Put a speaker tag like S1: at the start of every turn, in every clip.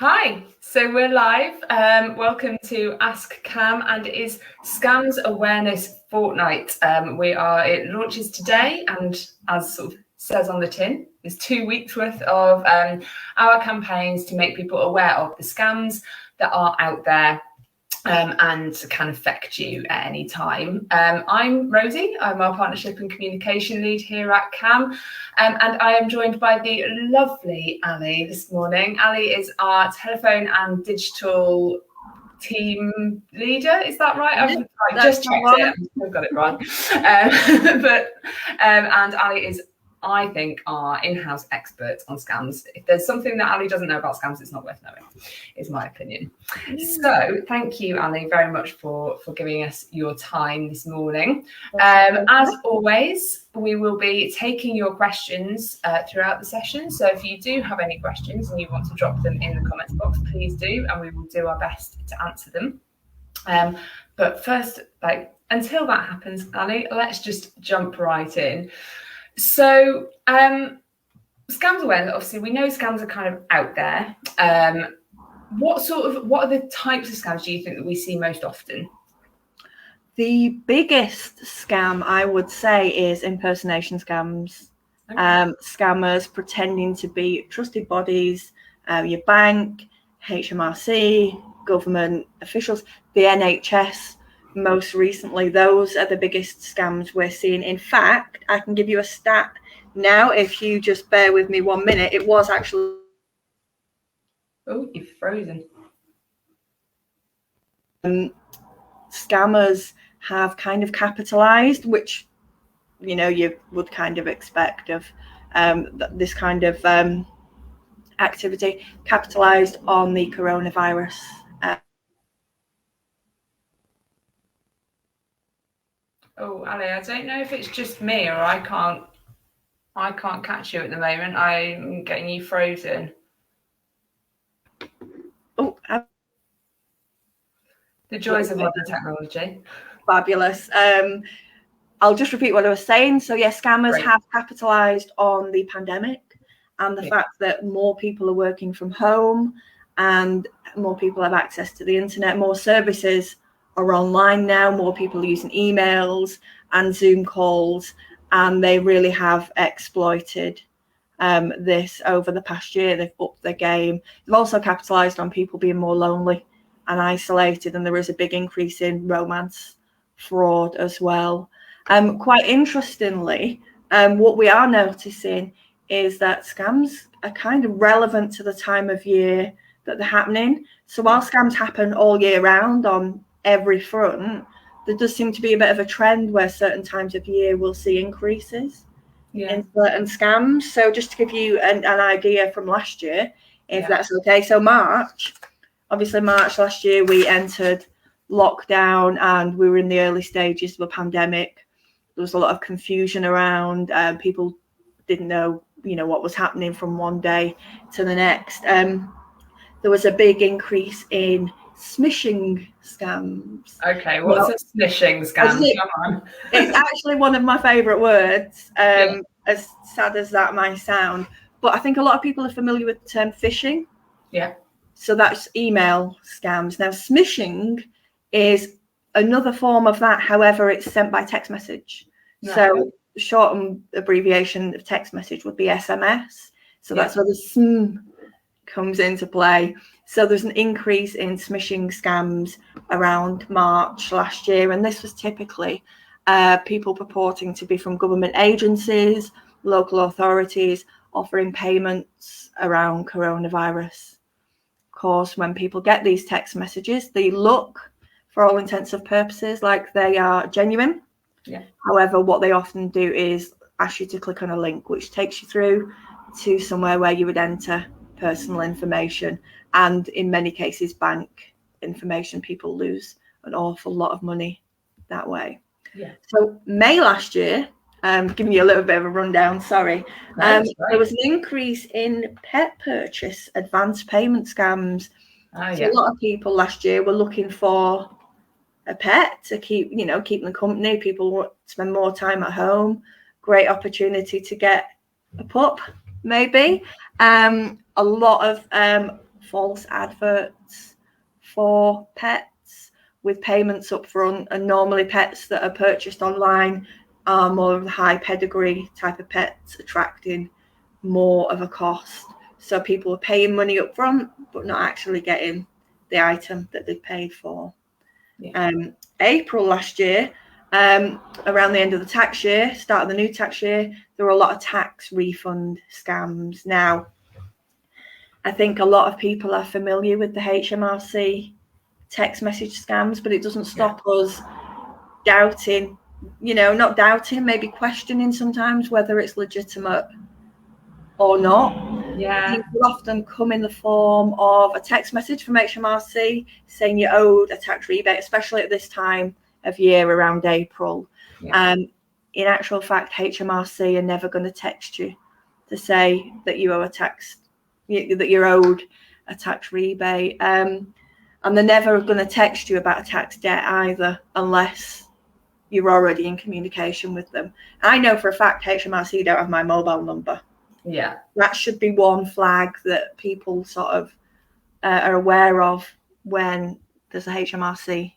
S1: Hi, so we're live. Welcome to Ask Cam, and it is Scams Awareness Fortnight. It launches today, and as sort of says on the tin, there's 2 weeks worth of our campaigns to make people aware of the scams that are out there. And can affect you at any time. I'm Rosie. I'm our partnership and communication lead here at CAM, and I am joined by the lovely Ali this morning. Ali is our telephone and digital team leader. Is that right? I've just checked it. I've got it wrong. And Ali is, I think, our in-house expert on scams. If there's something that Ali doesn't know about scams, it's not worth knowing, is my opinion. So thank you, Ali, very much for giving us your time this morning. As always, we will be taking your questions throughout the session. So if you do have any questions and you want to drop them in the comments box, please do, and we will do our best to answer them. But first, until that happens, Ali, let's just jump right in. So, scams awareness, obviously, we know scams are kind of out there. What are the types of scams do you think that we see most often?
S2: The biggest scam, I would say, is impersonation scams. Okay. Scammers pretending to be trusted bodies, your bank, HMRC, government officials, the NHS. Most recently, those are the biggest scams we're seeing. In fact, I can give you a stat now if you just bear with me 1 minute. It was actually...
S1: Oh, you've frozen.
S2: Scammers have kind of capitalized, which, you know, you would kind of expect of this kind of activity, capitalized on the coronavirus.
S1: Oh, Ali, I don't know if it's just me or I can't catch you at the moment. I'm getting you frozen.
S2: Oh,
S1: the joys of modern technology.
S2: Fabulous. I'll just repeat what I was saying. So yes, scammers have capitalized on the pandemic and the fact that more people are working from home and more people have access to the internet, more services are online now, more people are using emails and Zoom calls, and they really have exploited this over the past year. They've upped their game. They've also capitalized on people being more lonely and isolated, and there is a big increase in romance fraud as well. Quite interestingly, what we are noticing is that scams are kind of relevant to the time of year that they're happening. So while scams happen all year round on every front, there does seem to be a bit of a trend where certain times of year we'll see increases in certain scams. So just to give you an idea from last year, if that's okay. So March last year we entered lockdown and we were in the early stages of a pandemic. There was a lot of confusion around. People didn't know, what was happening from one day to the next. There was a big increase in smishing scams.
S1: Okay, what's a smishing scam? Come on.
S2: It's actually one of my favourite words, as sad as that might sound. But I think a lot of people are familiar with the term phishing.
S1: Yeah.
S2: So that's email scams. Now, smishing is another form of that. However, it's sent by text message. Right. So the shortened abbreviation of text message would be SMS. So that's where the SM comes into play. So there's an increase in smishing scams around March last year. And this was typically people purporting to be from government agencies, local authorities, offering payments around coronavirus. Of course, when people get these text messages, they look, for all intents and purposes, like they are genuine.
S1: Yeah.
S2: However, what they often do is ask you to click on a link, which takes you through to somewhere where you would enter personal information, and in many cases bank information. People lose an awful lot of money that way.
S1: Yeah.
S2: So May last year, giving you a little bit of a rundown, sorry. There was an increase in pet purchase advance payment scams. So a lot of people last year were looking for a pet to keep them company. People spend more time at home. Great opportunity to get a pup, maybe. A lot of false adverts for pets with payments up front, and normally pets that are purchased online are more of the high pedigree type of pets, attracting more of a cost. So people are paying money up front but not actually getting the item that they paid for. April last year, around the end of the tax year, start of the new tax year, there were a lot of tax refund scams. Now, I think a lot of people are familiar with the HMRC text message scams, but it doesn't stop us doubting, not doubting, maybe questioning sometimes whether it's legitimate or not. These will often come in the form of a text message from HMRC saying you owed a tax rebate, especially at this time of year around April. In actual fact, HMRC are never going to text you to say that you owe a tax, that you're owed a tax rebate. And they're never going to text you about a tax debt either, unless you're already in communication with them. I know for a fact HMRC don't have my mobile number. That should be one flag that people sort of are aware of when there's a HMRC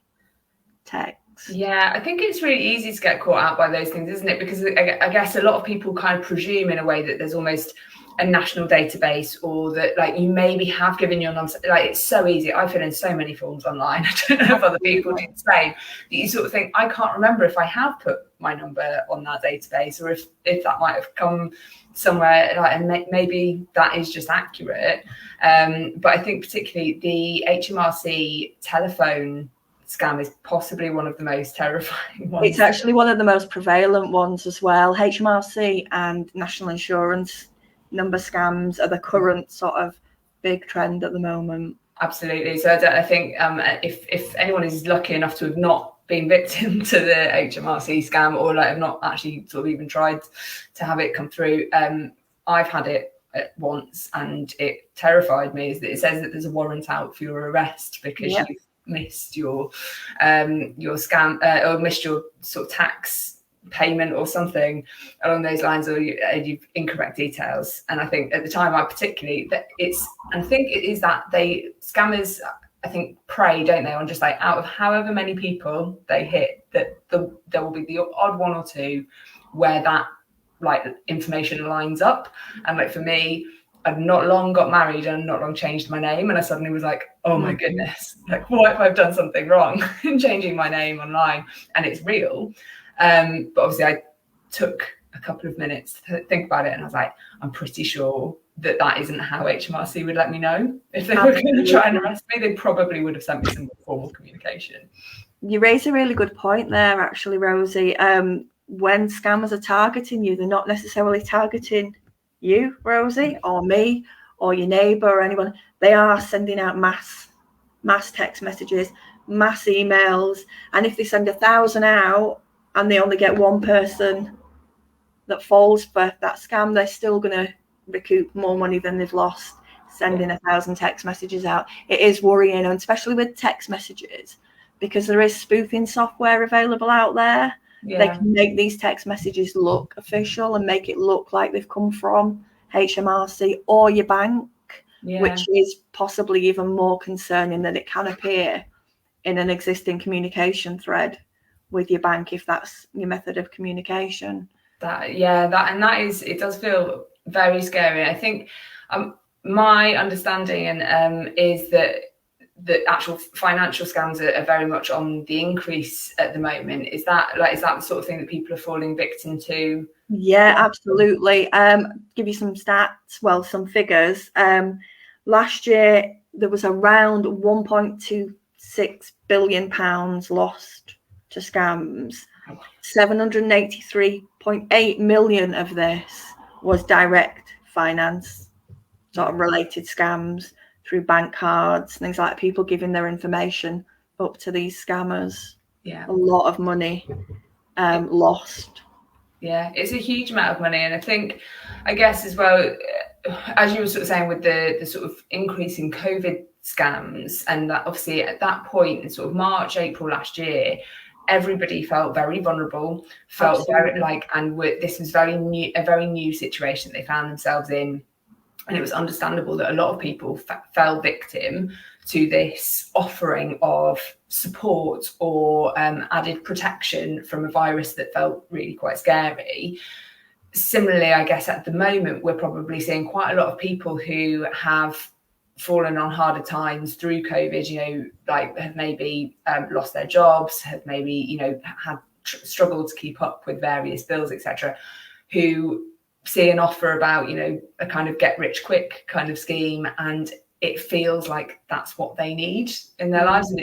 S2: text.
S1: I think it's really easy to get caught out by those things, isn't it? Because I guess a lot of people kind of presume in a way that there's almost a national database, or that like you maybe have given your number. Like, it's so easy. I fill in so many forms online. I don't know if other people do the same. That you sort of think, I can't remember if I have put my number on that database, or if that might have come somewhere, like, and maybe that is just accurate. But I think particularly the HMRC telephone scam is possibly one of the most terrifying ones.
S2: It's actually one of the most prevalent ones as well. HMRC and national insurance number scams are the current sort of big trend at the moment.
S1: Absolutely. So I think if anyone is lucky enough to have not been victim to the HMRC scam, or like have not actually sort of even tried to have it come through, I've had it once and it terrified me. Is that it says that there's a warrant out for your arrest because you've missed your scam or missed your sort of tax payment or something along those lines, or you've incorrect details. And I think at the time, I think it is that scammers, I think, prey, don't they, on just like out of however many people they hit, that there will be the odd one or two where that like information lines up. And like for me, I'd not long got married and not long changed my name, and I suddenly was like, oh my goodness, like what if I've done something wrong in changing my name online and it's real? But obviously I took a couple of minutes to think about it, and I was like, I'm pretty sure that isn't how HMRC would let me know. If they were going to try and arrest me, they probably would have sent me some formal communication.
S2: You raise a really good point there, actually, Rosie. When scammers are targeting you, they're not necessarily targeting you, Rosie, or me, or your neighbour, or anyone. They are sending out mass text messages, mass emails, and if they send 1,000 out and they only get one person that falls for that scam, they're still going to recoup more money than they've lost sending 1,000 text messages out. It is worrying, and especially with text messages, because there is spoofing software available out there. They can make these text messages look official and make it look like they've come from HMRC or your bank, which is possibly even more concerning, that it can appear in an existing communication thread with your bank if that's your method of communication.
S1: It does feel very scary. I think my understanding is that the actual financial scams are very much on the increase at the moment. Is that the sort of thing that people are falling victim to?
S2: Yeah, absolutely. Give you some stats, some figures. Last year there was around £1.26 billion lost to scams. 783.8 million of this was direct finance sort of related scams through bank cards, things like people giving their information up to these scammers. A lot of money lost.
S1: It's a huge amount of money. And I guess as well, as you were sort of saying, with the sort of increase in COVID scams, and that obviously at that point in sort of March, April last year, everybody felt very vulnerable, felt very this was a very new situation they found themselves in. And it was understandable that a lot of people fell victim to this offering of support or added protection from a virus that felt really quite scary. Similarly, I guess at the moment, we're probably seeing quite a lot of people who have fallen on harder times through COVID, you know, like have maybe lost their jobs, have maybe, you know, had struggled to keep up with various bills, etc., who see an offer about, you know, a kind of get rich quick kind of scheme, and it feels like that's what they need in their lives, and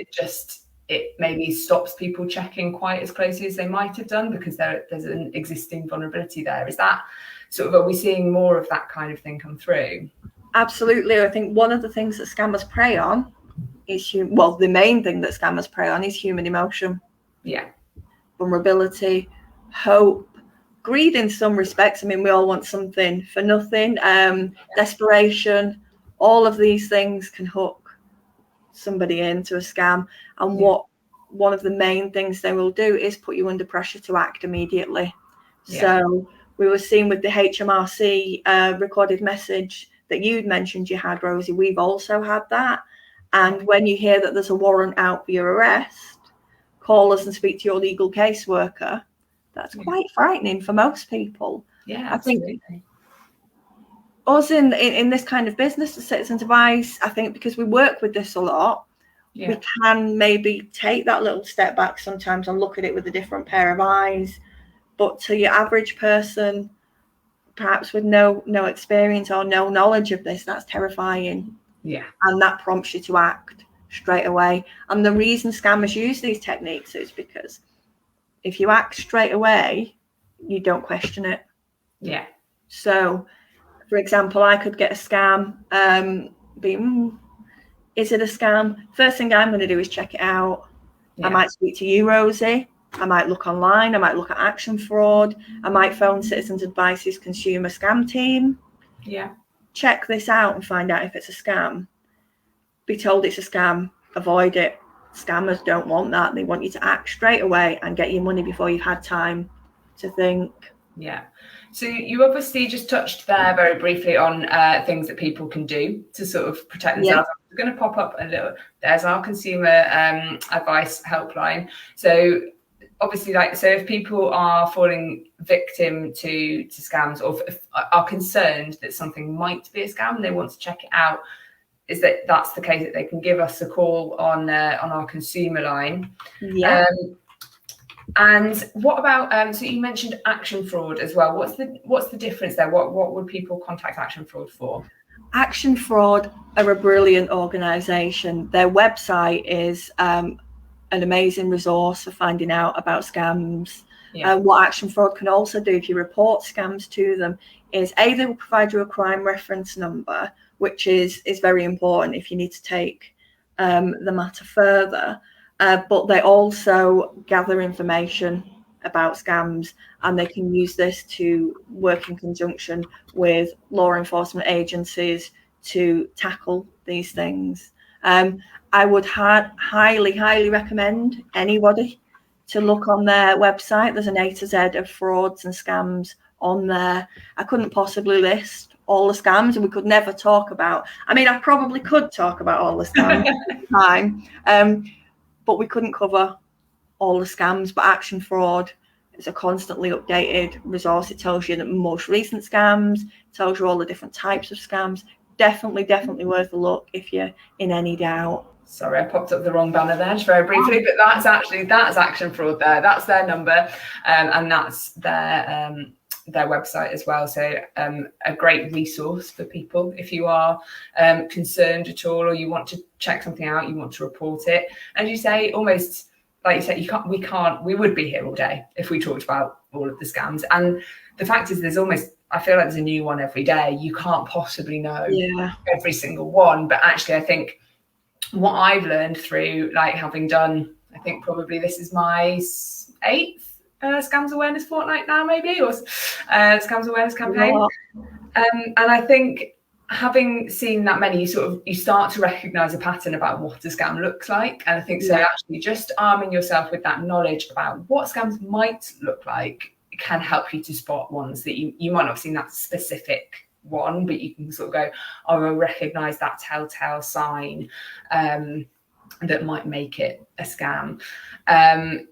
S1: it maybe stops people checking quite as closely as they might have done because there's an existing vulnerability there. Is that sort of, are we seeing more of that kind of thing come through?
S2: Absolutely. I think one of the things that scammers prey on is the main thing that scammers prey on is human emotion.
S1: Yeah.
S2: Vulnerability, hope, greed in some respects. I mean, we all want something for nothing. Desperation, all of these things can hook somebody into a scam. And what one of the main things they will do is put you under pressure to act immediately. So we were seeing with the HMRC recorded message that you'd mentioned you had, Rosie, we've also had that. And when you hear that there's a warrant out for your arrest, call us and speak to your legal caseworker. That's quite frightening for most people.
S1: Yeah,
S2: absolutely. I think us in this kind of business, the Citizens Advice, I think because we work with this a lot, we can maybe take that little step back sometimes and look at it with a different pair of eyes. But to your average person, perhaps with no experience or no knowledge of this, that's terrifying.
S1: Yeah.
S2: And that prompts you to act straight away. And the reason scammers use these techniques is because if you act straight away, you don't question it.
S1: Yeah.
S2: So, for example, I could get a scam, is it a scam? First thing I'm going to do is check it out. Yeah. I might speak to you, Rosie. I might look online. I might look at Action Fraud. I might phone Citizens Advice's consumer scam team.
S1: Yeah.
S2: Check this out and find out if it's a scam. Be told it's a scam. Avoid it. Scammers don't want that. They want you to act straight away and get your money before you've had time to think.
S1: Yeah. So you obviously just touched there very briefly on things that people can do to sort of protect themselves. I'm going to pop up a little. There's our consumer advice helpline. So obviously, so if people are falling victim to scams, or are concerned that something might be a scam and they want to check it out, that's the case that they can give us a call on our consumer line.
S2: Yeah.
S1: And what about so you mentioned Action Fraud as well. What's the difference there? What would people contact Action Fraud for?
S2: Action Fraud are a brilliant organisation. Their website is an amazing resource for finding out about scams. Yeah. What Action Fraud can also do if you report scams to them is they will provide you a crime reference number, which is very important if you need to take the matter further. But they also gather information about scams, and they can use this to work in conjunction with law enforcement agencies to tackle these things. I would highly recommend anybody to look on their website. There's an A to Z of frauds and scams on there. I couldn't possibly list all the scams, and we could never talk about. I mean, I probably could talk about all the scams at the time, but we couldn't cover all the scams. But Action Fraud is a constantly updated resource. It tells you the most recent scams, tells you all the different types of scams. Definitely worth a look if you're in any doubt.
S1: Sorry, I popped up the wrong banner there just very briefly, but that's Action Fraud there. That's their number, and that's their website as well. So a great resource for people if you are concerned at all, or you want to check something out, you want to report it. As you say, almost like you said, we would be here all day if we talked about all of the scams. And the fact is, I feel like there's a new one every day. You can't possibly know every single one. But actually, I think what I've learned through having done, I think probably this is my 8th Scams Awareness Fortnight now, maybe, or Scams Awareness campaign. And I think having seen that many, you start to recognise a pattern about what a scam looks like. And I think so actually just arming yourself with that knowledge about what scams might look like can help you to spot ones that you might not have seen that specific one, but you can sort of go, oh, I recognize that telltale sign that might make it a scam.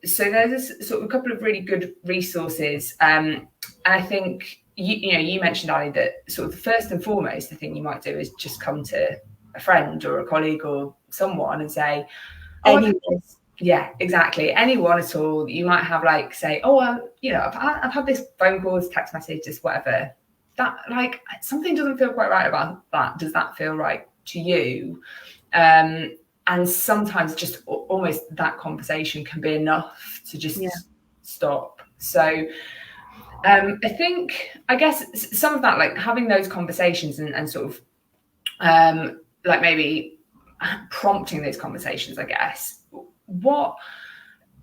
S1: So there's sort of a couple of really good resources. And I think, you mentioned, Ali, that sort of the first and foremost, the thing you might do is just come to a friend or a colleague or someone and say, yeah, exactly. Anyone at all. You might have like say, oh, I've had this phone call, this text message, just whatever. That like something doesn't feel quite right about that. Does that feel right to you? And sometimes just almost that conversation can be enough to just stop. So I guess some of that, like having those conversations and sort of like maybe prompting those conversations, I guess. Like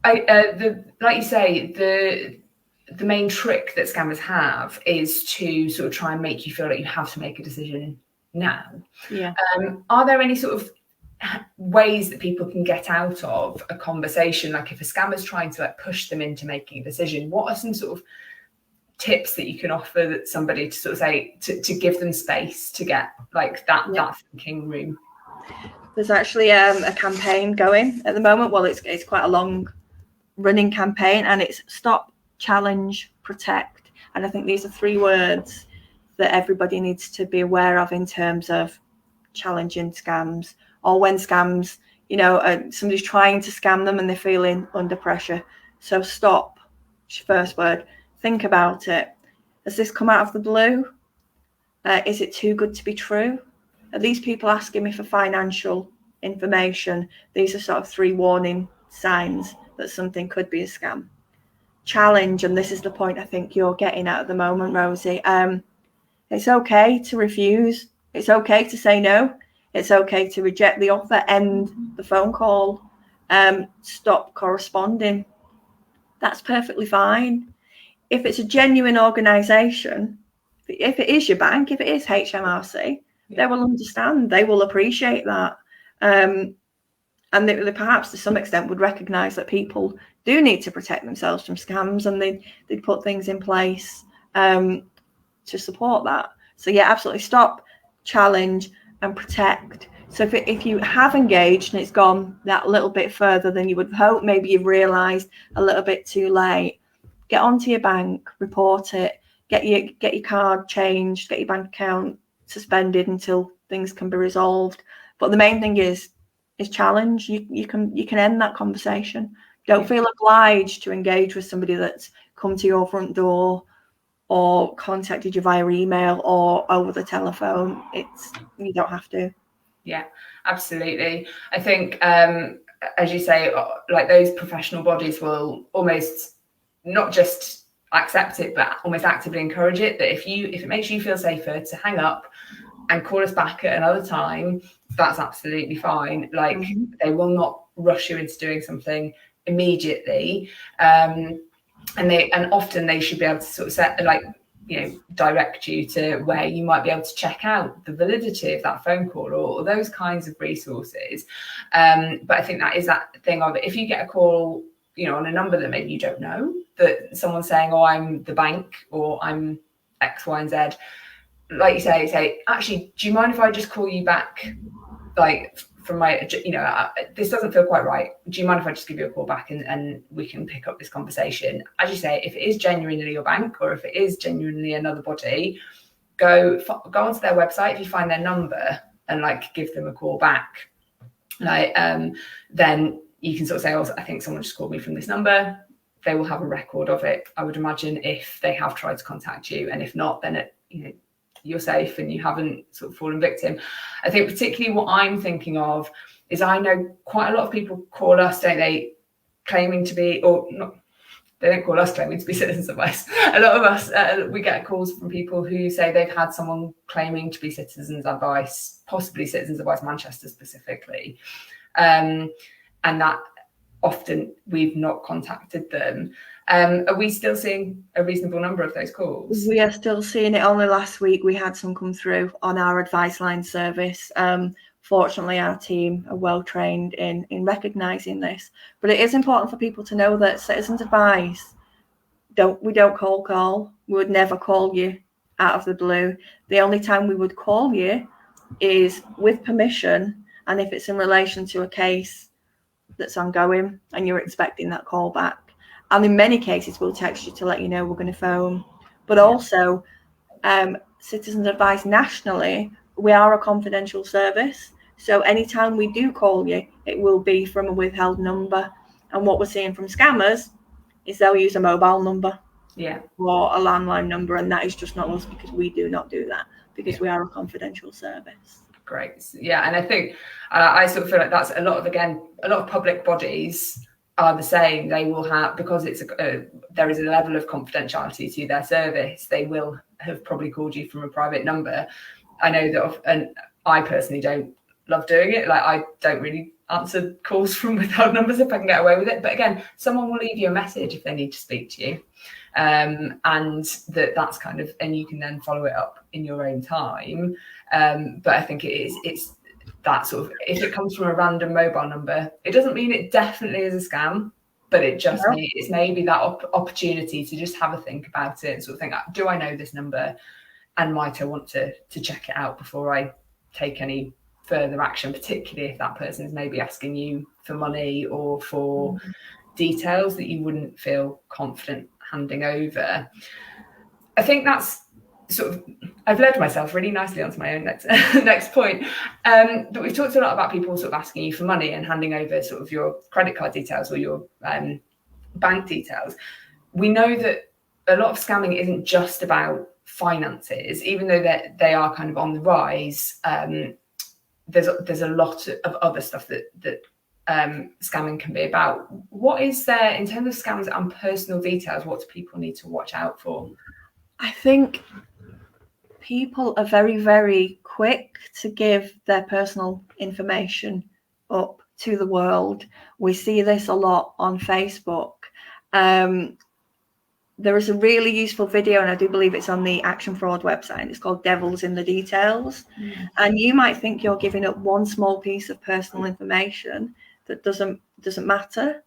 S1: you say, the main trick that scammers have is to sort of try and make you feel like you have to make a decision now.
S2: Yeah.
S1: Are there any sort of ways that people can get out of a conversation? Like if a scammer's trying to like push them into making a decision, what are some sort of tips that you can offer that somebody to sort of say to give them space to get like that thinking room?
S2: There's actually a campaign going at the moment. Well, it's quite a long running campaign, and it's stop, challenge, protect. And I think these are 3 words that everybody needs to be aware of in terms of challenging scams, or when scams, somebody's trying to scam them and they're feeling under pressure. So stop, first word. Think about it. Has this come out of the blue? Is it too good to be true? Are these people asking me for financial information? These are sort of 3 warning signs that something could be a scam. Challenge, and this is the point I think you're getting at the moment, Rosie. It's okay to refuse. It's okay to say no. It's okay to reject the offer, end the phone call, stop corresponding. That's perfectly fine. If it's a genuine organisation, if it is your bank, if it is HMRC, they will understand. They will appreciate that. And they perhaps to some extent would recognise that people do need to protect themselves from scams, and they'd put things in place to support that. So yeah, absolutely stop, challenge and protect. So if you have engaged and it's gone that little bit further than you would hope, maybe you've realised a little bit too late, get onto your bank, report it, get your card changed, get your bank account suspended until things can be resolved. But the main thing is challenge. You can end that conversation. Don't feel obliged to engage with somebody that's come to your front door or contacted you via email or over the telephone. You don't have to.
S1: Yeah, absolutely. I think, as you say, like those professional bodies will almost not just accept it, but almost actively encourage it. That if it makes you feel safer to hang up and call us back at another time, that's absolutely fine. Like they will not rush you into doing something immediately, and often they should be able to sort of set direct you to where you might be able to check out the validity of that phone call or those kinds of resources. But I think that is that thing of if you get a call, on a number that maybe you don't know, that someone's saying, oh, I'm the bank or I'm X, Y, and Z. Like you say, actually, do you mind if I just call you back? Like from my, this doesn't feel quite right. Do you mind if I just give you a call back and we can pick up this conversation? As you say, if it is genuinely your bank or if it is genuinely another body, go onto their website. If you find their number and give them a call back, then you can sort of say, oh, I think someone just called me from this number. They will have a record of it, I would imagine, if they have tried to contact you. And if not, then you're safe and you haven't sort of fallen victim. I think particularly what I'm thinking of is I know quite a lot of people call us, don't they, claiming to be, or not, they don't call us claiming to be citizens advice. A lot of us, we get calls from people who say they've had someone claiming to be citizens advice, possibly Citizens Advice Manchester specifically. And that often we've not contacted them. Are we still seeing a reasonable number of those calls?
S2: We are still seeing it. Only last week we had some come through on our advice line service. Fortunately, our team are well trained in recognising this. But it is important for people to know that Citizens Advice, we don't cold call. We would never call you out of the blue. The only time we would call you is with permission, and if it's in relation to a case that's ongoing and you're expecting that call back. And in many cases, we'll text you to let you know we're going to phone. But also, Citizens Advice nationally, we are a confidential service. So anytime we do call you, it will be from a withheld number. And what we're seeing from scammers is they'll use a mobile number or a landline number, and that is just not us, because we do not do that, because we are a confidential service.
S1: Great. Yeah, and I think I sort of feel like that's a lot of public bodies are the same. They will have, because it's there is a level of confidentiality to their service, they will have probably called you from a private number. I know that, and I personally don't love doing it. Like, I don't really answer calls from withheld numbers if I can get away with it. But again, someone will leave you a message if they need to speak to you. And that's kind of, and you can then follow it up in your own time. But I think it's that sort of, if it comes from a random mobile number, it doesn't mean it definitely is a scam, but it just means it's maybe that opportunity to just have a think about it and sort of think, do I know this number? And might I want to check it out before I take any further action, particularly if that person is maybe asking you for money or for details that you wouldn't feel confident handing over. I think that's sort of, I've led myself really nicely onto my own next point. But we've talked a lot about people sort of asking you for money and handing over sort of your credit card details or your bank details. We know that a lot of scamming isn't just about finances, even though they are kind of on the rise. There's a lot of other stuff that scamming can be about. What is there in terms of scams and personal details? What do people need to watch out for?
S2: I think people are very, very quick to give their personal information up to the world. We see this a lot on Facebook. There is a really useful video, and I do believe it's on the Action Fraud website. It's called Devils in the Details. And you might think you're giving up one small piece of personal information that doesn't matter,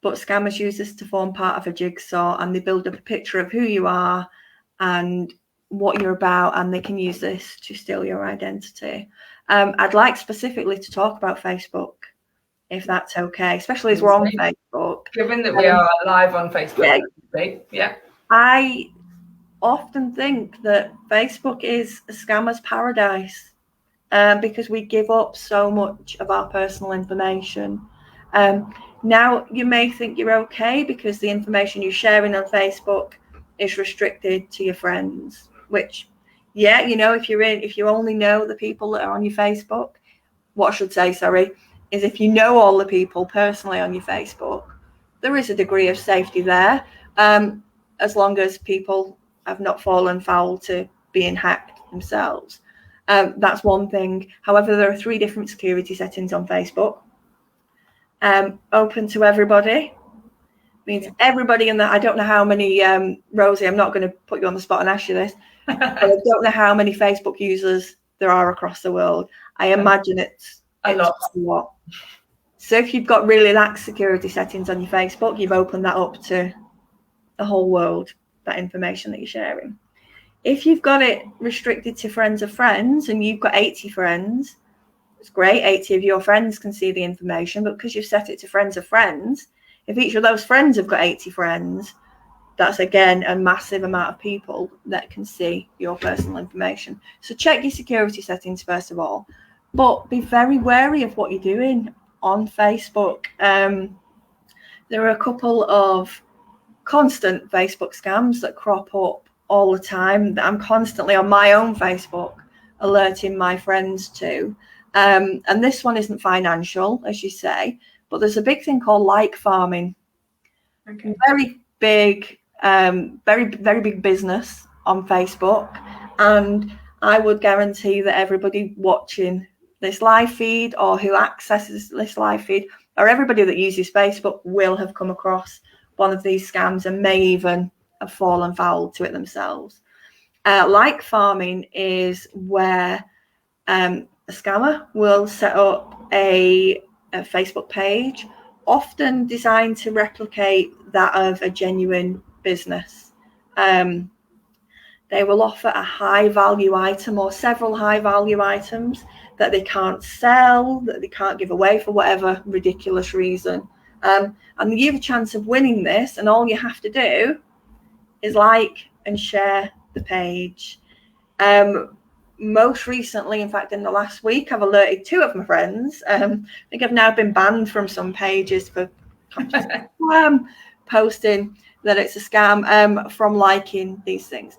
S2: but scammers use this to form part of a jigsaw, and they build up a picture of who you are and what you're about, and they can use this to steal your identity. I'd like specifically to talk about Facebook, if that's okay, especially as we're on Facebook.
S1: Given that we are live on Facebook. Yeah.
S2: I often think that Facebook is a scammer's paradise, because we give up so much of our personal information. Now, you may think you're okay because the information you're sharing on Facebook is restricted to your friends, which, if you only know the people that are on your Facebook, what I should say, is if you know all the people personally on your Facebook, there is a degree of safety there, as long as people have not fallen foul to being hacked themselves. That's one thing. However, there are 3 different security settings on Facebook. Open to everybody means everybody in that. I don't know how many, Rosie, I'm not going to put you on the spot and ask you this, but I don't know how many Facebook users there are across the world. I imagine it's a lot. So if you've got really lax security settings on your Facebook, you've opened that up to the whole world, that information that you're sharing. If you've got it restricted to friends of friends and you've got 80 friends, it's great. 80 of your friends can see the information, but because you've set it to friends of friends, if each of those friends have got 80 friends, that's again a massive amount of people that can see your personal information. So check your security settings first of all, but be very wary of what you're doing on Facebook. There are a couple of constant Facebook scams that crop up all the time that I'm constantly on my own Facebook alerting my friends to. And this one isn't financial, as you say, but there's a big thing called like farming. Okay. Very big, very big business on Facebook. And I would guarantee that everybody watching this live feed or who accesses this live feed or everybody that uses Facebook will have come across one of these scams and may even have fallen foul to it themselves. Like farming is where a scammer will set up a Facebook page, often designed to replicate that of a genuine business. They will offer a high value item or several high value items that they can't sell, that they can't give away for whatever ridiculous reason. And you have a chance of winning this, and all you have to do is like and share the page. Most recently, in fact, in the last week, I've alerted 2 of my friends. I think I've now been banned from some pages for posting that it's a scam from liking these things.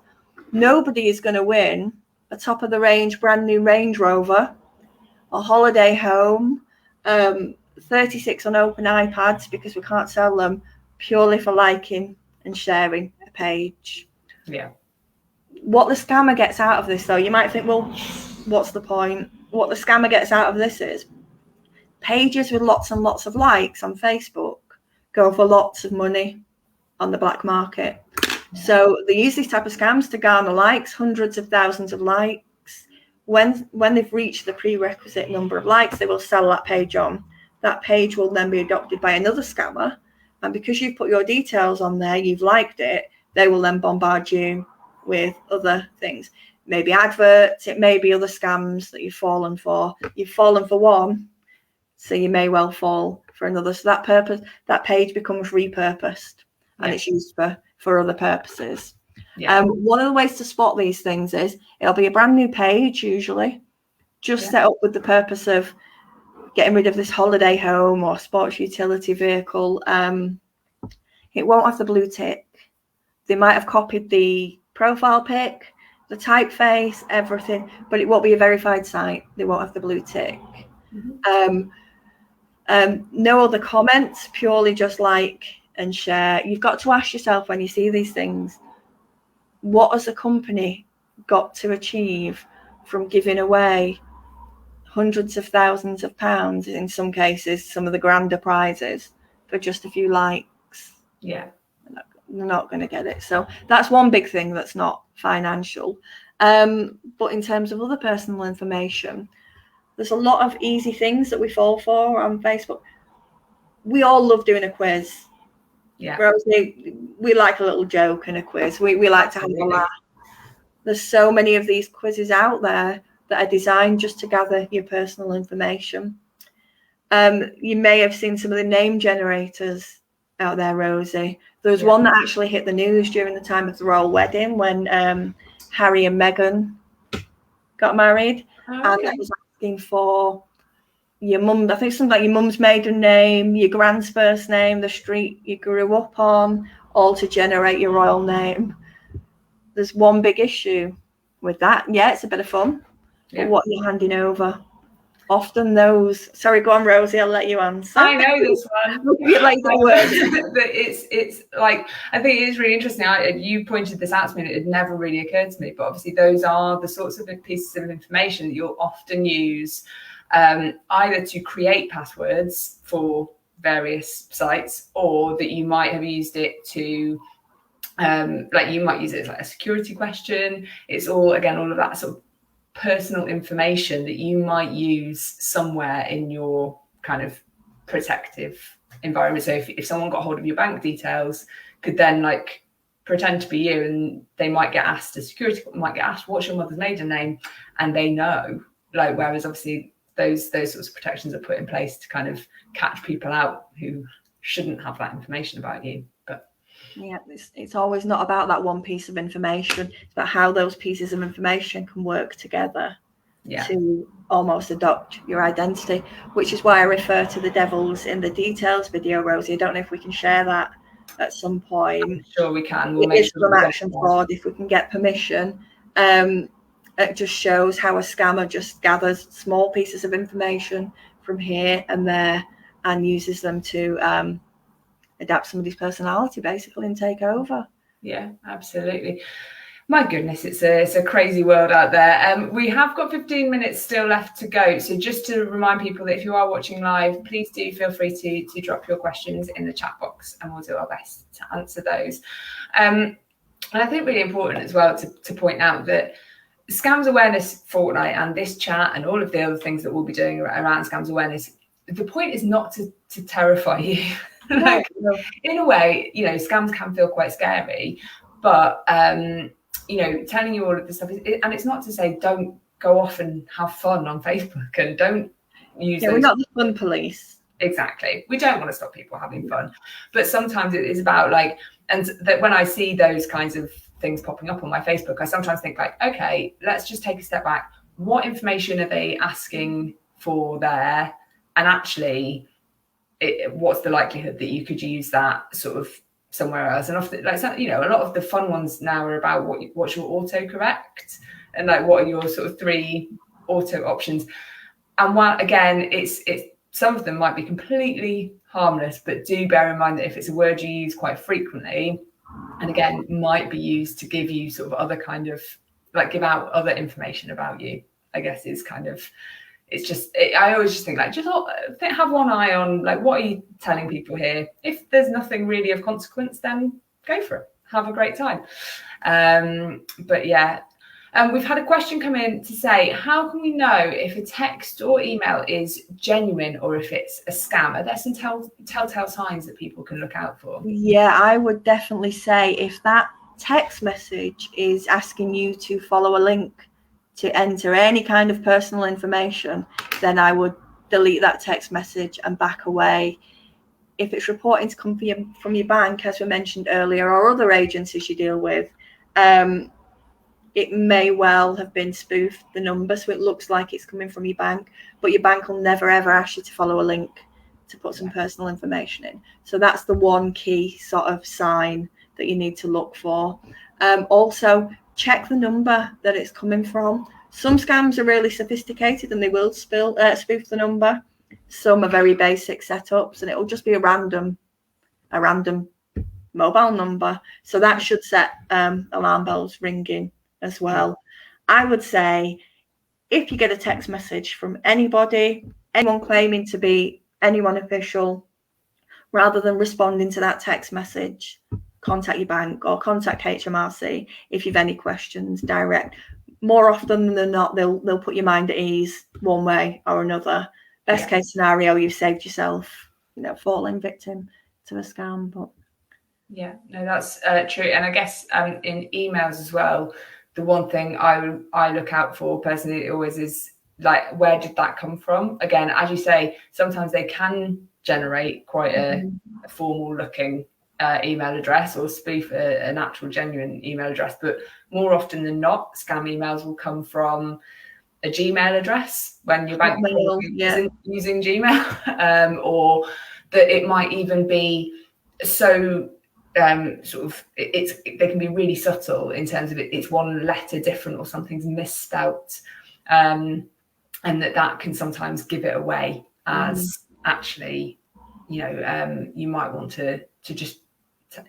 S2: Nobody is going to win a top of the range brand new Range Rover, a holiday home, 36 unopened iPads, because we can't sell them, purely for liking and sharing a page.
S1: Yeah.
S2: What the scammer gets out of this, though, you might think, well, what's the point? What the scammer gets out of this is pages with lots and lots of likes on Facebook go for lots of money on the black market. So they use these type of scams to garner likes, hundreds of thousands of likes. When they've reached the prerequisite number of likes, they will sell that page on. That page will then be adopted by another scammer. And because you've put your details on there, you've liked it, they will then bombard you with other things. Maybe adverts, it may be other scams that you've fallen for. You've fallen for one, so you may well fall for another. So that page becomes repurposed, and it's used for other purposes. Yeah. One of the ways to spot these things is it'll be a brand new page, usually, just set up with the purpose of getting rid of this holiday home or sports utility vehicle. It won't have the blue tick. They might have copied the profile pic, the typeface, everything, but it won't be a verified site. They won't have the blue tick. No other comments, purely just like and share. You've got to ask yourself when you see these things, what has a company got to achieve from giving away hundreds of thousands of pounds, in some cases, some of the grander prizes, for just a few likes? Yeah. They're not going to get it. So that's one big thing that's not financial. But in terms of other personal information, there's a lot of easy things that we fall for on Facebook. We all love doing a quiz. Yeah. Rosie, we like a little joke and a quiz. We like to have a laugh. There's so many of these quizzes out there that are designed just to gather your personal information. You may have seen some of the name generators out there, Rosie. There was one that actually hit the news during the time of the royal wedding when Harry and Meghan got married. And that was asking for your mum, I think something like your mum's maiden name, your grand's first name, the street you grew up on, all to generate your royal name. There's one big issue with that. Yeah, it's a bit of fun. Yeah. But what you're handing over. Often those, sorry, go on, Rosie, I'll let you answer.
S1: I know this one.
S2: You like the
S1: word. But it's like, I think it is really interesting. You pointed this out to me, and it had never really occurred to me. But obviously, those are the sorts of pieces of information that you'll often use either to create passwords for various sites, or that you might have used it to, like you might use it as like a security question. It's all, again, all of that sort of personal information that you might use somewhere in your kind of protective environment. So if someone got hold of your bank details, could then like pretend to be you, and they might get asked, a security might get asked, what's your mother's maiden name? And they know, like, whereas obviously those sorts of protections are put in place to kind of catch people out who shouldn't have that information about you. But
S2: yeah, it's always not about that one piece of information. It's about how those pieces of information can work together to almost adopt your identity, which is why I refer to the devil's in the details video, Rosie. I don't know if we can share that at some point.
S1: I'm sure we can.
S2: We'll make sure from Action Fraud, if we can get permission. It just shows how a scammer just gathers small pieces of information from here and there and uses them to adapt somebody's personality, basically, and take over.
S1: Yeah, absolutely. My goodness, it's a crazy world out there. We have got 15 minutes still left to go. So just to remind people that if you are watching live, please do feel free to drop your questions in the chat box, and we'll do our best to answer those. And I think really important as well to point out that Scams Awareness Fortnight and this chat and all of the other things that we'll be doing around Scams Awareness, the point is not to terrify you. Like, in a way, you know, scams can feel quite scary, but telling you all of this stuff. And it's not to say don't go off and have fun on Facebook and don't use
S2: we're not the fun police.
S1: Exactly. We don't want to stop people having fun. But sometimes it is about like, and that when I see those kinds of things popping up on my Facebook, I sometimes think like, okay, let's just take a step back. What information are they asking for there? And actually, what's the likelihood that you could use that sort of somewhere else? And often, like, a lot of the fun ones now are about what's your autocorrect and like what are your sort of 3 auto options. And while again, it's some of them might be completely harmless, but do bear in mind that if it's a word you use quite frequently, and again, might be used to give you sort of other kind of like give out other information about you, I guess is kind of, it's just, I always just think like, just have one eye on like, what are you telling people here? If there's nothing really of consequence, then go for it. Have a great time. But yeah. We've had a question come in to say, how can we know if a text or email is genuine or if it's a scam? Are there some telltale signs that people can look out for?
S2: Yeah, I would definitely say if that text message is asking you to follow a link to enter any kind of personal information, then I would delete that text message and back away. If it's reporting to come from your bank, as we mentioned earlier, or other agencies you deal with, it may well have been spoofed, the number, so it looks like it's coming from your bank, but your bank will never ever ask you to follow a link to put some personal information in. So that's the one key sort of sign that you need to look for. Also, check the number that it's coming from. Some scams are really sophisticated and they will spoof the number. Some are very basic setups and it will just be a random mobile number. So that should set alarm bells ringing as well. I would say if you get a text message from anyone claiming to be anyone official, rather than responding to that text message, contact your bank or contact HMRC if you've any questions direct. More often than not, they'll put your mind at ease one way or another. Best case scenario, you've saved yourself, falling victim to a scam. But
S1: yeah, no, that's true. And I guess in emails as well, the one thing I look out for personally always is like, where did that come from? Again, as you say, sometimes they can generate quite a formal looking email address or spoof an actual genuine email address, but more often than not, scam emails will come from a Gmail address when your bank using Gmail, or that it might even be so sort of they can be really subtle in terms of it's one letter different or something's misspelt, and that can sometimes give it away as actually you might want to just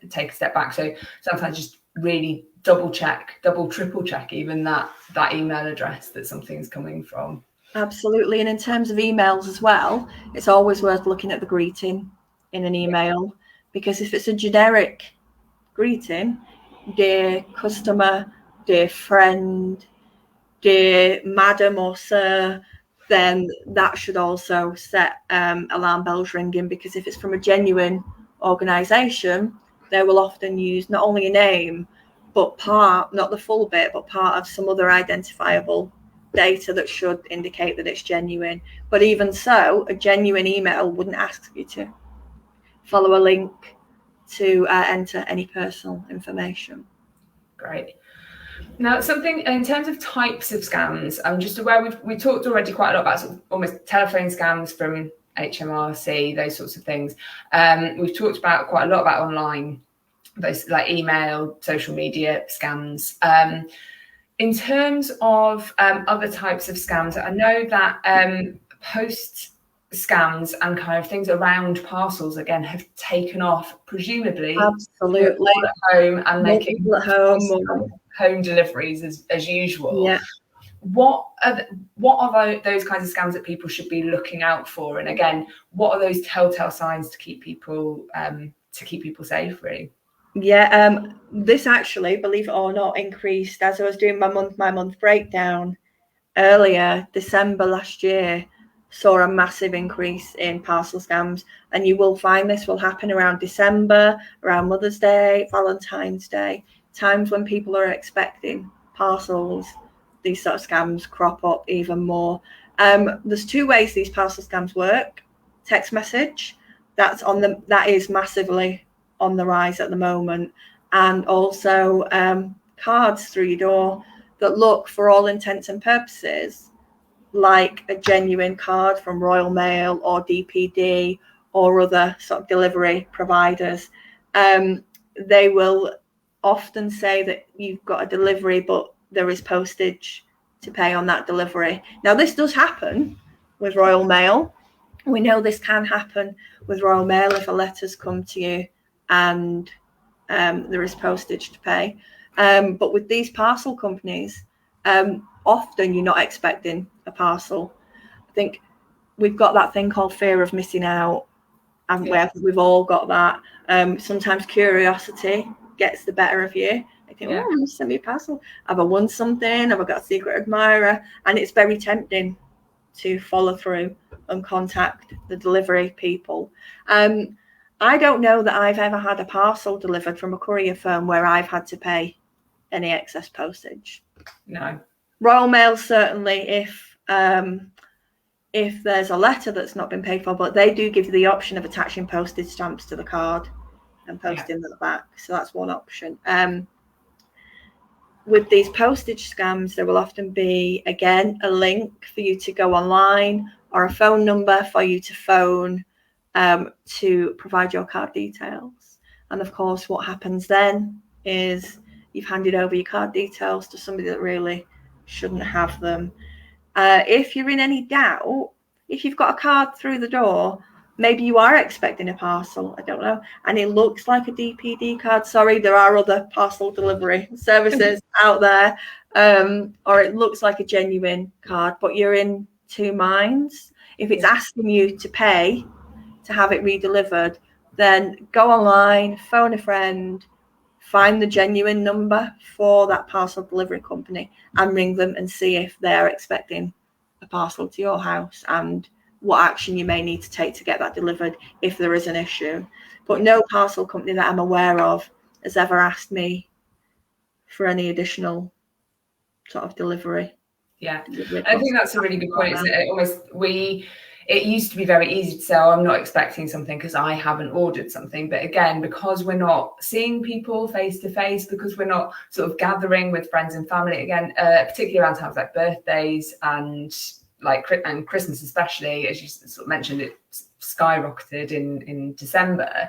S1: take a step back. So sometimes just really double triple check even that email address that something's coming from.
S2: Absolutely. And in terms of emails as well, it's always worth looking at the greeting in an email, because if it's a generic greeting, dear customer, dear friend, dear madam or sir, then that should also set alarm bells ringing, because if it's from a genuine organisation, they will often use not only a name, but not the full bit, but part of some other identifiable data that should indicate that it's genuine. But even so, a genuine email wouldn't ask you to follow a link to enter any personal information.
S1: Great. Now, something in terms of types of scams, I'm just aware we talked already quite a lot about sort of almost telephone scams from HMRC, those sorts of things. We've talked quite a lot about online, those like email, social media scams. In terms of other types of scams, I know that post scams and kind of things around parcels again have taken off, presumably.
S2: Absolutely.
S1: At home and making home deliveries as usual.
S2: Yeah.
S1: What are those kinds of scams that people should be looking out for? And again, what are those telltale signs to keep people safe, really?
S2: Yeah, this actually, believe it or not, increased as I was doing my month breakdown earlier. December last year saw a massive increase in parcel scams, and you will find this will happen around December, around Mother's Day, Valentine's Day times when people are expecting parcels, these sort of scams crop up even more. There's two ways these parcel scams work. Text message, that is massively on the rise at the moment, and also cards through your door that look, for all intents and purposes, like a genuine card from Royal Mail or DPD or other sort of delivery providers. They will often say that you've got a delivery, but there is postage to pay on that delivery. Now, this does happen with Royal Mail. We know this can happen with Royal Mail if a letter's come to you and there is postage to pay. But with these parcel companies, often you're not expecting a parcel. I think we've got that thing called fear of missing out, and we've all got that. Sometimes curiosity gets the better of you. I think, send me a parcel. Have I won something? Have I got a secret admirer? And it's very tempting to follow through and contact the delivery people. I don't know that I've ever had a parcel delivered from a courier firm where I've had to pay any excess postage.
S1: No.
S2: Royal Mail, certainly, if there's a letter that's not been paid for, but they do give you the option of attaching postage stamps to the card and posting them back. So that's one option. With these postage scams, there will often be, again, a link for you to go online or a phone number for you to phone to provide your card details. And of course, what happens then is you've handed over your card details to somebody that really shouldn't have them. If you're in any doubt, if you've got a card through the door, maybe you are expecting a parcel, I don't know, and it looks like a DPD card. Sorry, there are other parcel delivery services out there, or it looks like a genuine card, but you're in two minds. If it's asking you to pay to have it redelivered, then go online, phone a friend, find the genuine number for that parcel delivery company and ring them and see if they're expecting a parcel to your house and what action you may need to take to get that delivered if there is an issue. But no parcel company that I'm aware of has ever asked me for any additional sort of delivery.
S1: Yeah, I think that's a really good point, isn't it? It used to be very easy to say, oh, I'm not expecting something because I haven't ordered something. But again, because we're not seeing people face to face, because we're not sort of gathering with friends and family, again, particularly around times like birthdays and Christmas especially, as you sort of mentioned, it skyrocketed in December.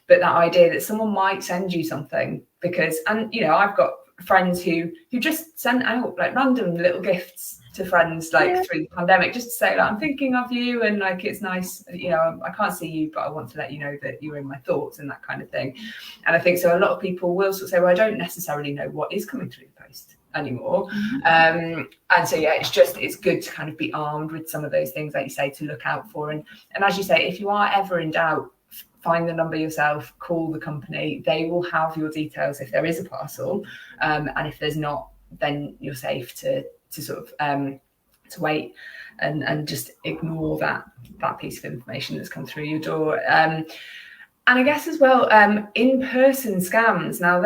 S1: But that idea that someone might send you something I've got friends who just sent out like random little gifts to friends through the pandemic, just to say I'm thinking of you and it's nice, I can't see you, but I want to let you know that you're in my thoughts and that kind of thing. And I think so a lot of people will sort of say, well, I don't necessarily know what is coming through the post anymore. And so it's good to kind of be armed with some of those things, like you say, to look out for. And as you say, if you are ever in doubt, find the number yourself, call the company. They will have your details if there is a parcel, and if there's not, then you're safe to sort of to wait and just ignore that piece of information that's come through your door. And I guess as well, in-person scams. Now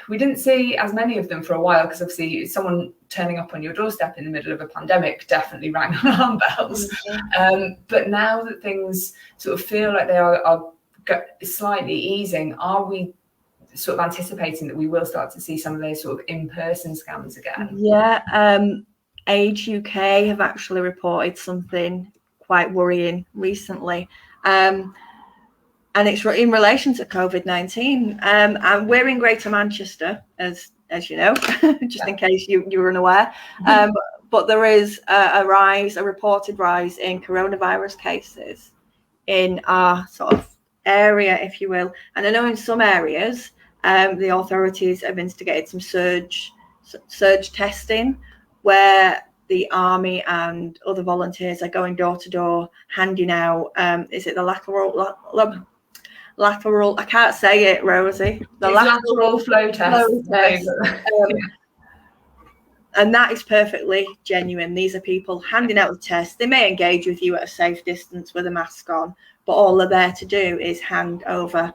S1: we didn't see as many of them for a while, because obviously someone turning up on your doorstep in the middle of a pandemic definitely rang alarm bells. But now that things sort of feel like they are slightly easing, are we sort of anticipating that we will start to see some of those sort of in-person scams again?
S2: Yeah, Age UK have actually reported something quite worrying recently. And it's in relation to COVID-19. And we're in Greater Manchester, as you know, just in case you were unaware. But there is a reported rise in coronavirus cases in our sort of area, if you will. And I know in some areas, the authorities have instigated some surge testing, where the army and other volunteers are going door to door, handing out, is it the lateral, I can't say it, Rosie. The
S1: lateral flow test.
S2: And that is perfectly genuine. These are people handing out the test. They may engage with you at a safe distance with a mask on, but all they're there to do is hand over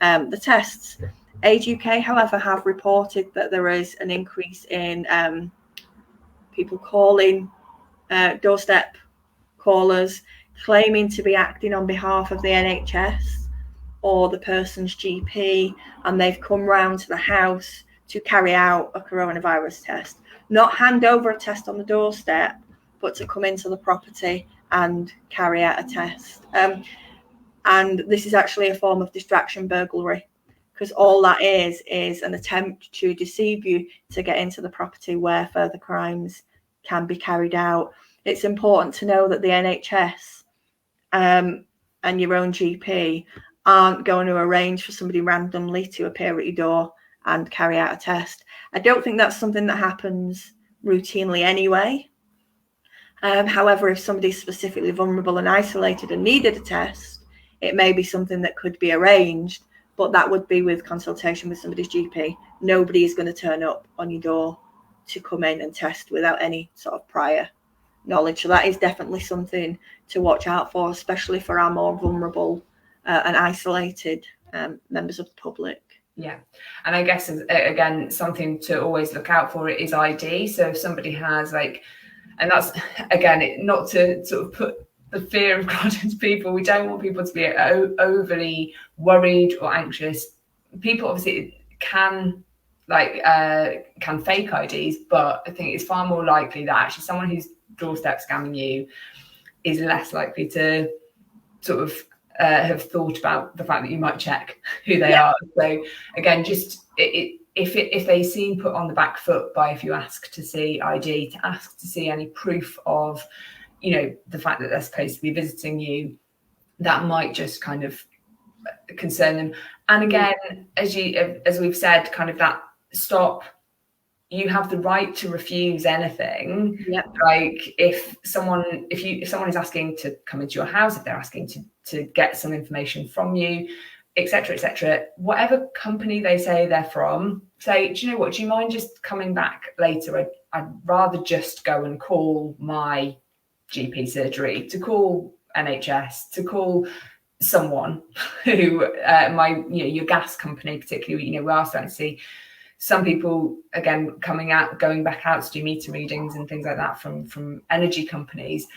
S2: the tests. Age UK, however, have reported that there is an increase in people calling, doorstep callers, claiming to be acting on behalf of the NHS or the person's GP, and they've come round to the house to carry out a coronavirus test. Not hand over a test on the doorstep, but to come into the property and carry out a test. And this is actually a form of distraction burglary, because all that is an attempt to deceive you to get into the property where further crimes can be carried out. It's important to know that the NHS and your own GP aren't going to arrange for somebody randomly to appear at your door and carry out a test. I don't think that's something that happens routinely anyway. However, if somebody's specifically vulnerable and isolated and needed a test, it may be something that could be arranged, but that would be with consultation with somebody's GP. Nobody is going to turn up on your door to come in and test without any sort of prior knowledge. So that is definitely something to watch out for, especially for our more vulnerable and isolated members of the public.
S1: Yeah, and I guess again, something to always look out for is ID. So if somebody has and that's again, not to sort of put the fear of God into people. We don't want people to be overly worried or anxious. People obviously can fake IDs, but I think it's far more likely that actually someone who's doorstep scamming you is less likely to sort of have thought about the fact that you might check who they are. So again, just if they seem put on the back foot by, if you ask to see ID, to ask to see any proof of, the fact that they're supposed to be visiting you, that might just kind of concern them. And again, as we've said, kind of that stop. You have the right to refuse anything.
S2: Yep.
S1: Like if someone is asking to come into your house, if they're asking to get some information from you, etc., whatever company they say they're from, say, do you know what? Do you mind just coming back later? I'd rather just go and call my GP surgery, to call NHS, to call someone who your gas company, particularly. We are starting to see some people again going back out to do meter readings and things like that from energy companies.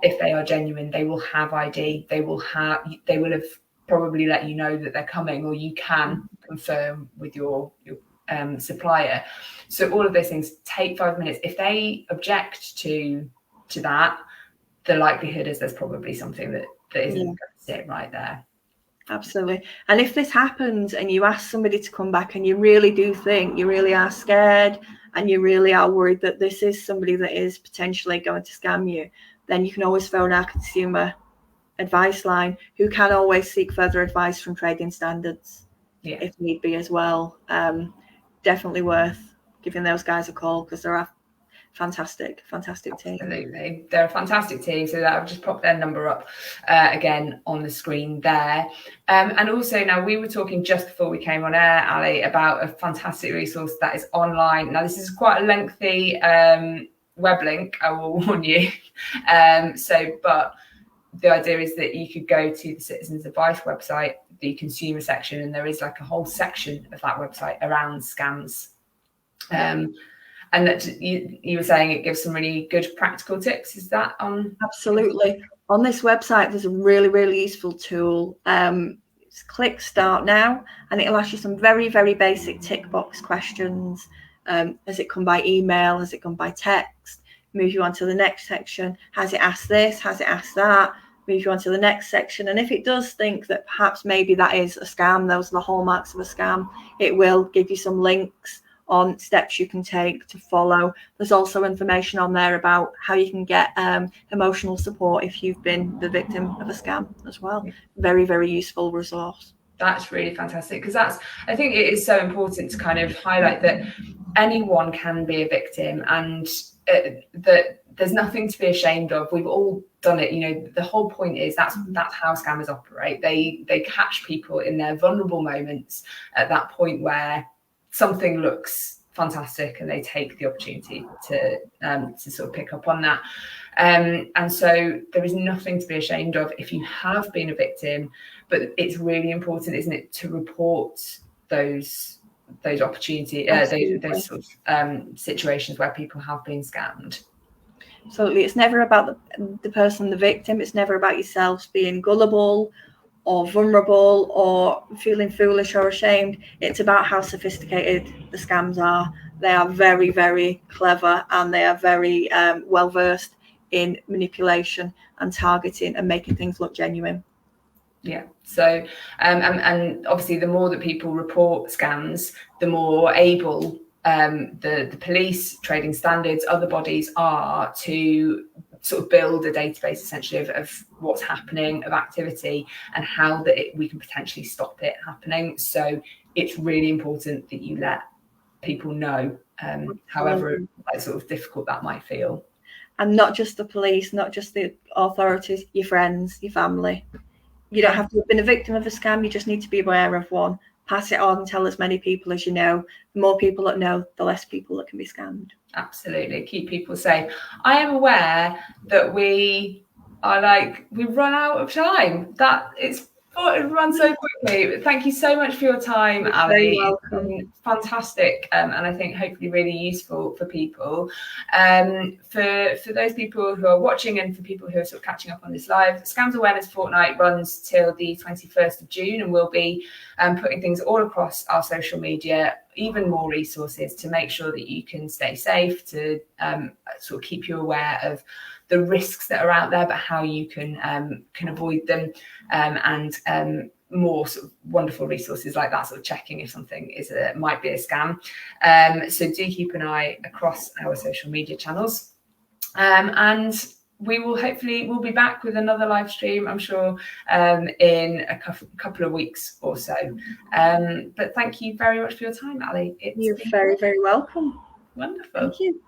S1: If they are genuine, they will have ID. They will have probably let you know that they're coming, or you can confirm with your supplier. So all of those things take 5 minutes. If they object to that, the likelihood is there's probably something that isn't going to sit right there.
S2: Absolutely. And if this happens and you ask somebody to come back and you really do think, you really are scared and you really are worried that this is somebody that is potentially going to scam you, then you can always phone our consumer advice line, who can always seek further advice from trading standards if need be as well. Definitely worth giving those guys a call, because they're a fantastic team.
S1: Absolutely, they're a fantastic team. So that I've just popped their number up again on the screen there. And also, now we were talking just before we came on air, Ali, about a fantastic resource that is online. Now this is quite a lengthy web link, I will warn you. But the idea is that you could go to the Citizens Advice website, the consumer section, and there is like a whole section of that website around scams. And that you were saying it gives some really good practical tips. Is that on?
S2: Absolutely. On this website, there's a really, really useful tool. Just click Start Now, and it'll ask you some very, very basic tick box questions. Has it come by email? Has it come by text? Move you on to the next section. Has it asked this? Has it asked that? Move you on to the next section. And if it does think that perhaps maybe that is a scam, those are the hallmarks of a scam, it will give you some links on steps you can take to follow. There's also information on there about how you can get emotional support if you've been the victim of a scam as well. Very, very useful resource.
S1: That's really fantastic, because I think it is so important to kind of highlight that anyone can be a victim, and that there's nothing to be ashamed of. We've all done it. The whole point is that's how scammers operate. They catch people in their vulnerable moments at that point where something looks fantastic, and they take the opportunity to sort of pick up on that. And so there is nothing to be ashamed of if you have been a victim, but it's really important, isn't it, to report those opportunities, those sort of situations where people have been scammed.
S2: Absolutely. It's never about the person, the victim. It's never about yourselves being gullible or vulnerable or feeling foolish or ashamed. It's about how sophisticated the scams are. They are very, very clever, and they are very well versed in manipulation and targeting and making things look genuine.
S1: Yeah. So, and obviously, the more that people report scams, the more able the police, trading standards, other bodies are to sort of build a database essentially of what's happening, of activity, and how we can potentially stop it happening. So it's really important that you let people know, however sort of difficult that might feel.
S2: And not just the police, not just the authorities, your friends, your family. You don't have to have been a victim of a scam. You just need to be aware of one. Pass it on, tell as many people as you know. The more people that know, the less people that can be scammed.
S1: Absolutely. Keep people safe. I am aware that we've run out of time. It runs so quickly. Thank you so much for your time, Ali.
S2: You're
S1: It's been fantastic, and I think hopefully really useful for people. For those people who are watching and for people who are sort of catching up on this live, Scams Awareness Fortnight runs till the 21st of June, and we'll be putting things all across our social media, even more resources to make sure that you can stay safe, to sort of keep you aware of the risks that are out there, but how you can avoid them, and more sort of wonderful resources like that, sort of checking if something might be a scam. So do keep an eye across our social media channels, and we'll be back with another live stream, I'm sure, in a couple of weeks or so. But thank you very much for your time, Ali.
S2: You're very, very welcome.
S1: Wonderful.
S2: Thank you.